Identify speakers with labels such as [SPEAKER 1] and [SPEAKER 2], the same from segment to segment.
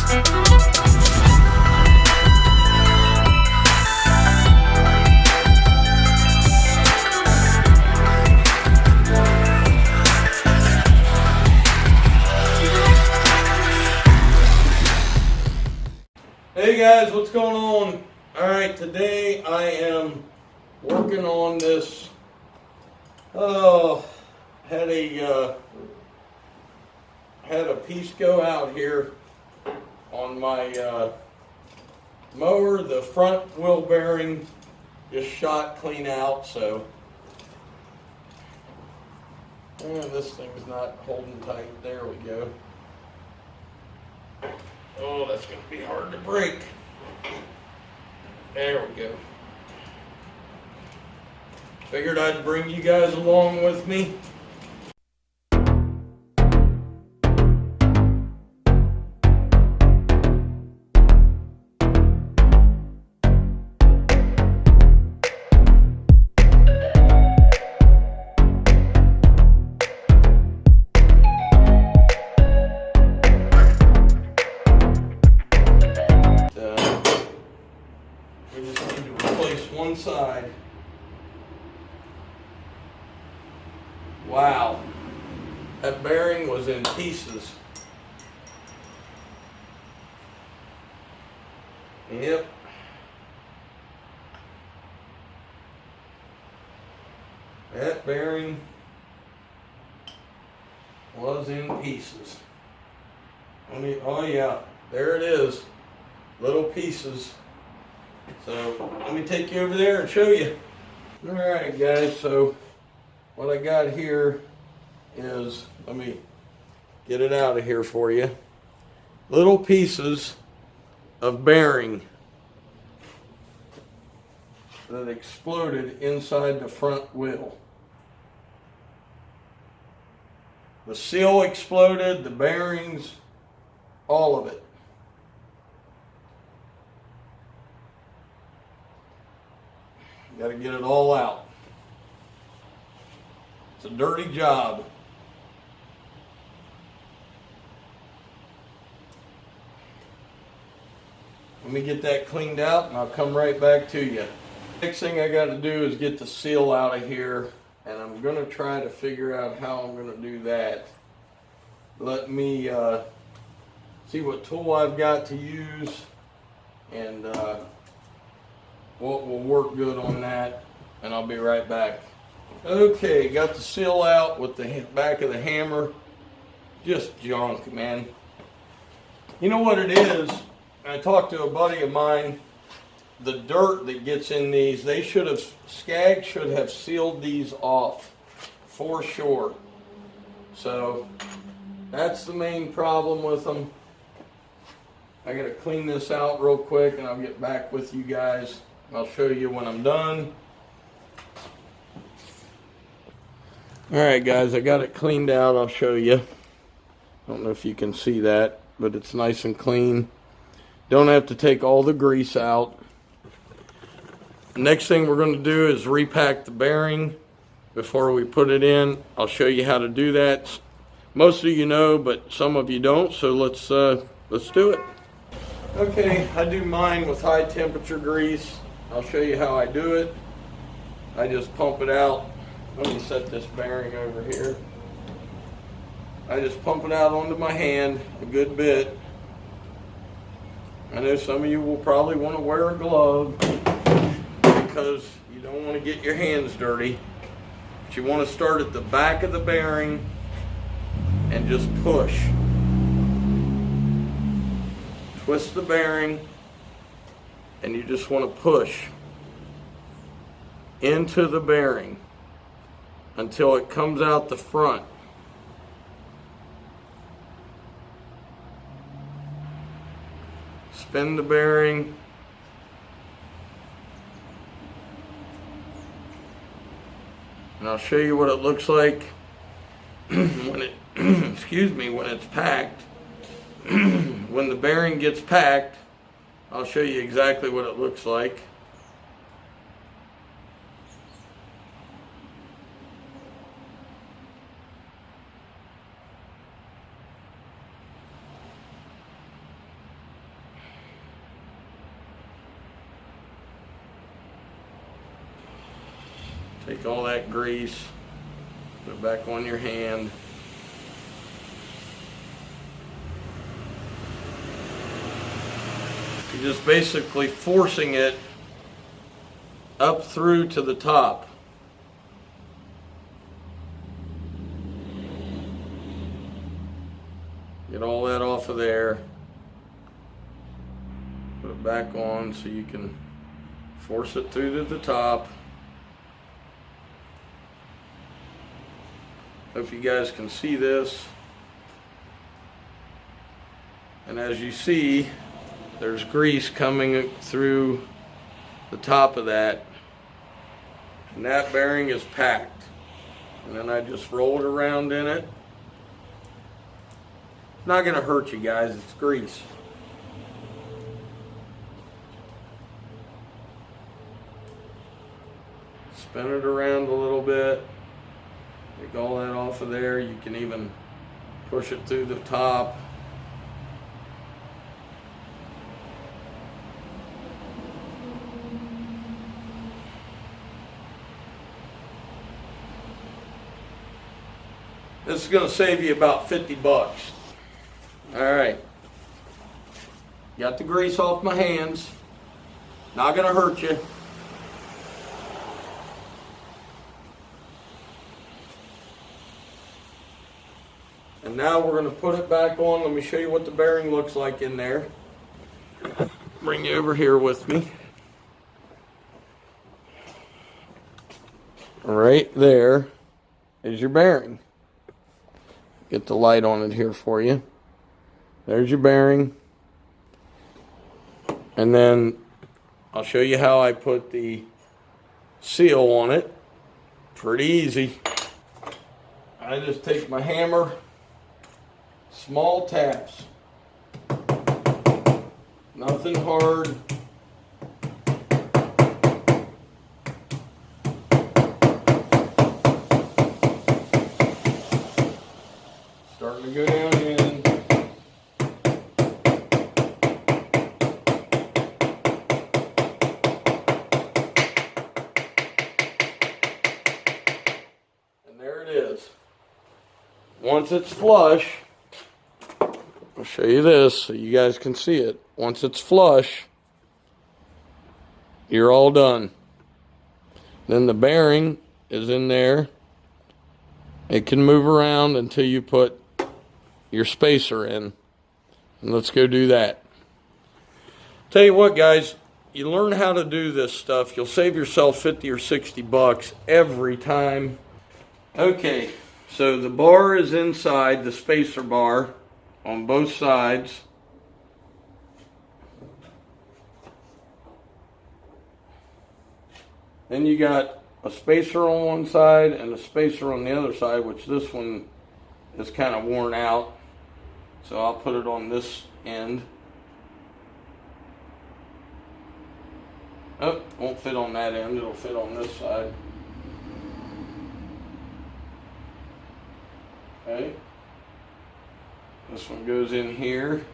[SPEAKER 1] Hey guys, what's going on? Alright, today I am working on this. Had a piece go out here on my mower. The front wheel bearing just shot clean out, so this thing's not holding tight. There we go. Oh, that's going to be hard to break. There we go. Figured I'd bring you guys along with me. One side. Wow, that bearing was in pieces. Yep. That bearing was in pieces. Oh yeah, there it is. Little pieces. So let me take you over there and show you. Alright guys, so what I got here is, let me get it out of here for you. Little pieces of bearing that exploded inside the front wheel. The seal exploded, the bearings, all of it. Got to get it all out. It's a dirty job. Let me get that cleaned out and I'll come right back to you. Next thing I got to do is get the seal out of here, and I'm going to try to figure out how I'm going to do that. Let me see what tool I've got to use, and what will work good on that, and I'll be right back. Okay, got the seal out with the back of the hammer. Just junk, man. You know what it is? I talked to a buddy of mine. The dirt that gets in these, Scag should have sealed these off for sure. So that's the main problem with them. I gotta clean this out real quick and I'll get back with you guys. I'll show you when I'm done. Alright guys, I got it cleaned out. I'll show you. I don't know if you can see that, but it's nice and clean. Don't have to take all the grease out. Next thing we're going to do is repack the bearing before we put it in. I'll show you how to do that. Most of you know, but some of you don't, so let's do it. Okay, I do mine with high temperature grease. I'll show you how I do it. I just pump it out. Let me set this bearing over here. I just pump it out onto my hand a good bit. I know some of you will probably want to wear a glove because you don't want to get your hands dirty. But you want to start at the back of the bearing and just push. Twist the bearing and you just want to push into the bearing until it comes out the front. Spin the bearing. And I'll show you what it looks like when it excuse me, when it's packed. When the bearing gets packed, I'll show you exactly what it looks like. Take all that grease, put it back on your hand. You're just basically forcing it up through to the top. Get all that off of there. Put it back on so you can force it through to the top. Hope you guys can see this. And as you see, there's grease coming through the top of that. And that bearing is packed. And then I just roll it around in it. It's not gonna hurt you guys, it's grease. Spin it around a little bit. Take all that off of there. You can even push it through the top. This is going to save you about 50 bucks. All right. Got the grease off my hands. Not going to hurt you. And now we're going to put it back on. Let me show you what the bearing looks like in there. Bring you over here with me. Right there is your bearing. Get the light on it here for you. There's your bearing. And then I'll show you how I put the seal on it. Pretty easy. I just take my hammer, small taps. Nothing hard. Starting to go down in. And there it is. Once it's flush, I'll show you this so you guys can see it. Once it's flush, you're all done. Then the bearing is in there. It can move around until you put your spacer in. And let's go do that. Tell you what, guys, you learn how to do this stuff, you'll save yourself 50 or 60 bucks every time. Okay, so the bar is inside, the spacer bar on both sides. Then you got a spacer on one side and a spacer on the other side, which this one is kind of worn out. So I'll put it on this end. Oh, won't fit on that end, it'll fit on this side. Okay. This one goes in here.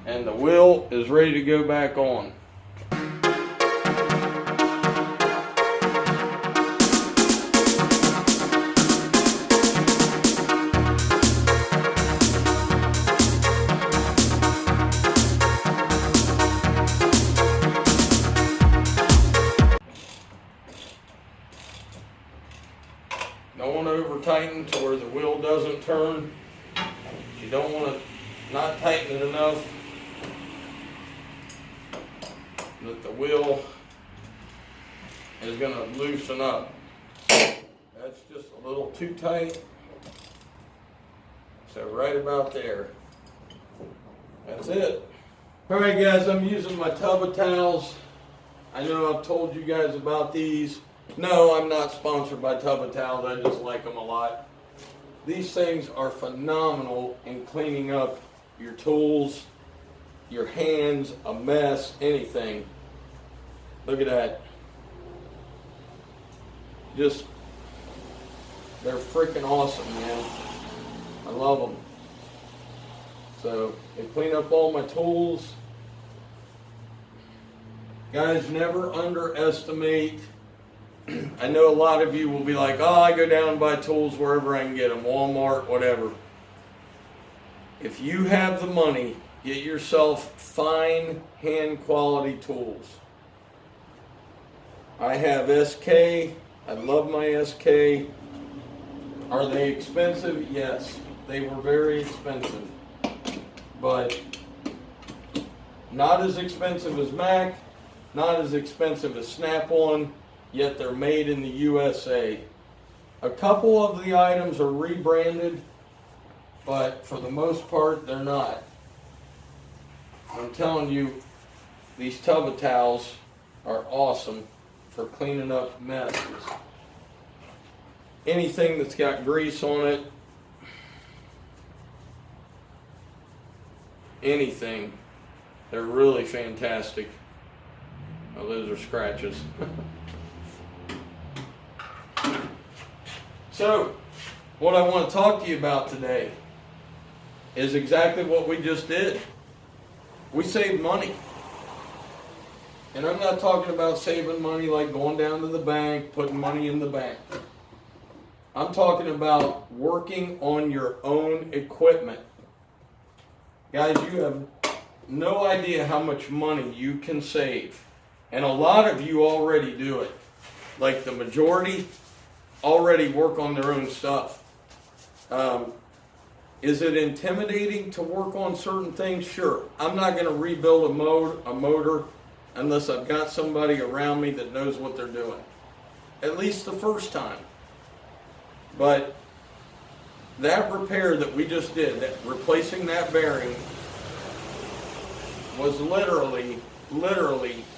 [SPEAKER 1] And the wheel is ready to go back on. Don't want to over tighten to where the wheel doesn't turn. You don't want to not tighten it enough that the wheel is going to loosen up. That's just a little too tight. So right about there. That's it. Alright guys, I'm using my tub of towels. I know I've told you guys about these. No, I'm not sponsored by Tub of Towels. I just like them a lot. These things are phenomenal in cleaning up your tools, your hands, a mess, anything. Look at that. Just, they're freaking awesome, man. I love them. So they clean up all my tools. Guys, never underestimate. I know a lot of you will be like, oh, I go down and buy tools wherever I can get them, Walmart, whatever. If you have the money, get yourself fine hand quality tools. I have SK. I love my SK. Are they expensive? Yes, they were very expensive, but not as expensive as Mac, not as expensive as Snap-on, yet they're made in the USA. A couple of the items are rebranded, but for the most part, they're not. I'm telling you, these tub of towels are awesome for cleaning up messes. Anything that's got grease on it, anything, they're really fantastic. Oh, those are scratches. So, what I want to talk to you about today is exactly what we just did. We saved money. And I'm not talking about saving money like going down to the bank, putting money in the bank. I'm talking about working on your own equipment. Guys, you have no idea how much money you can save. And a lot of you already do it. Like the majority already work on their own stuff. Is it intimidating to work on certain things? Sure. I'm not going to rebuild a motor unless I've got somebody around me that knows what they're doing. At least the first time. But that repair that we just did, that replacing that bearing, was literally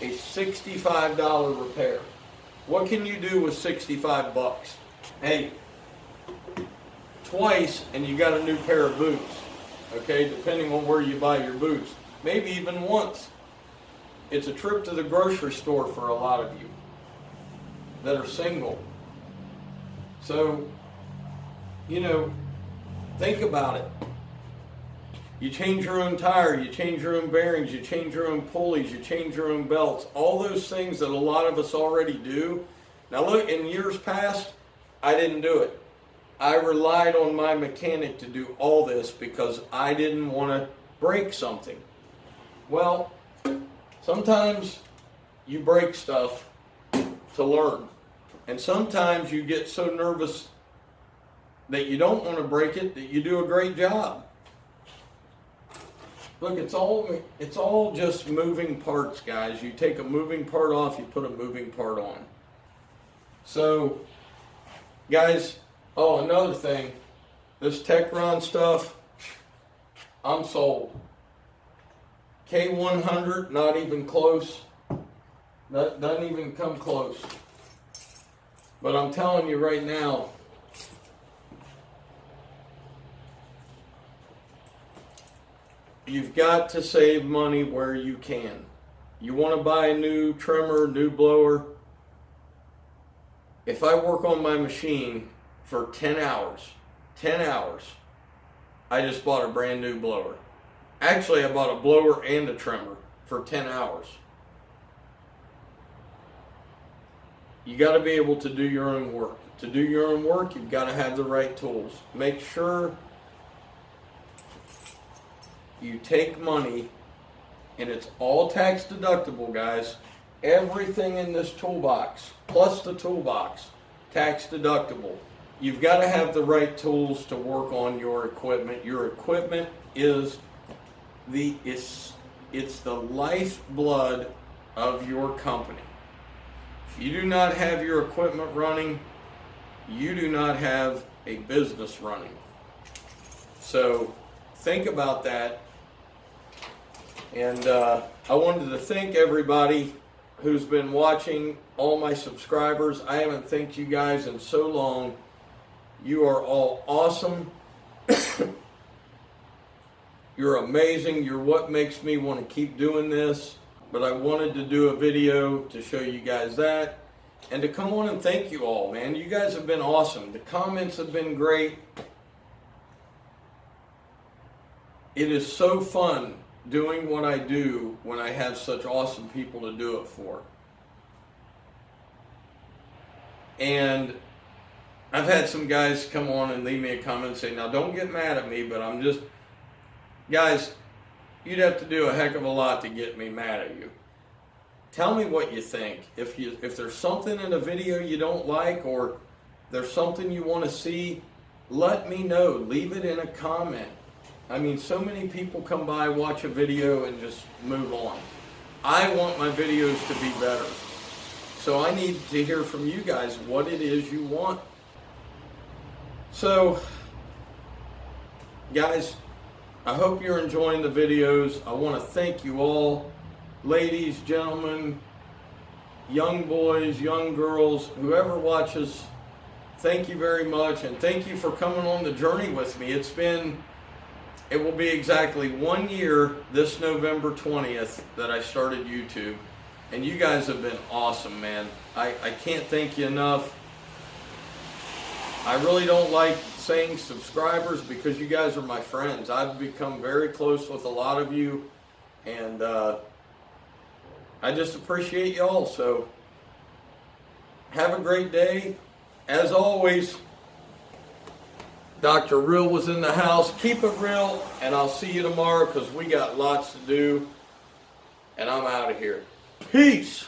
[SPEAKER 1] a $65 repair. What can you do with 65 bucks? Hey, twice and you got a new pair of boots. Okay, depending on where you buy your boots. Maybe even once. It's a trip to the grocery store for a lot of you that are single. So, you know, think about it. You change your own tire, you change your own bearings, you change your own pulleys, you change your own belts. All those things that a lot of us already do. Now look, in years past, I didn't do it. I relied on my mechanic to do all this because I didn't want to break something. Well, sometimes you break stuff to learn. And sometimes you get so nervous that you don't want to break it that you do a great job. Look, it's all just moving parts, guys. You take a moving part off, you put a moving part on. So, guys, oh, another thing, this Techron stuff, I'm sold. K100, not even close. That doesn't even come close. But I'm telling you right now, you've got to save money where you can. You want to buy a new trimmer, new blower. If I work on my machine for 10 hours, I just bought a brand new blower. Actually, I bought a blower and a trimmer for 10 hours. You got to be able to do your own work. To do your own work, you've got to have the right tools. Make sure you take money, and it's all tax deductible, guys. Everything in this toolbox, plus the toolbox, tax deductible. You've got to have the right tools to work on your equipment. Your equipment is it's the lifeblood of your company. If you do not have your equipment running, you do not have a business running. So think about that. And I wanted to thank everybody who's been watching, all my subscribers. I haven't thanked you guys in so long. You are all awesome. You're amazing. You're what makes me want to keep doing this. But I wanted to do a video to show you guys that and to come on and thank you all, man. You guys have been awesome. The comments have been great. it is so fun doing what I do when I have such awesome people to do it for. And I've had some guys come on and leave me a comment and say, now don't get mad at me, but I'm just, guys, you'd have to do a heck of a lot to get me mad at you. Tell me what you think. If there's something in a video you don't like, or there's something you want to see, let me know. Leave it in a comment. I mean, so many people come by, watch a video, and just move on. I want my videos to be better. So I need to hear from you guys what it is you want. So, guys, I hope you're enjoying the videos. I want to thank you all, ladies, gentlemen, young boys, young girls, whoever watches. Thank you very much, and thank you for coming on the journey with me. It will be exactly 1 year this November 20th that I started YouTube, and you guys have been awesome, man. I can't thank you enough. I really don't like saying subscribers because you guys are my friends. I've become very close with a lot of you, and I just appreciate y'all. So have a great day. As always, Dr. Real was in the house. Keep it real, and I'll see you tomorrow because we got lots to do, and I'm out of here. Peace.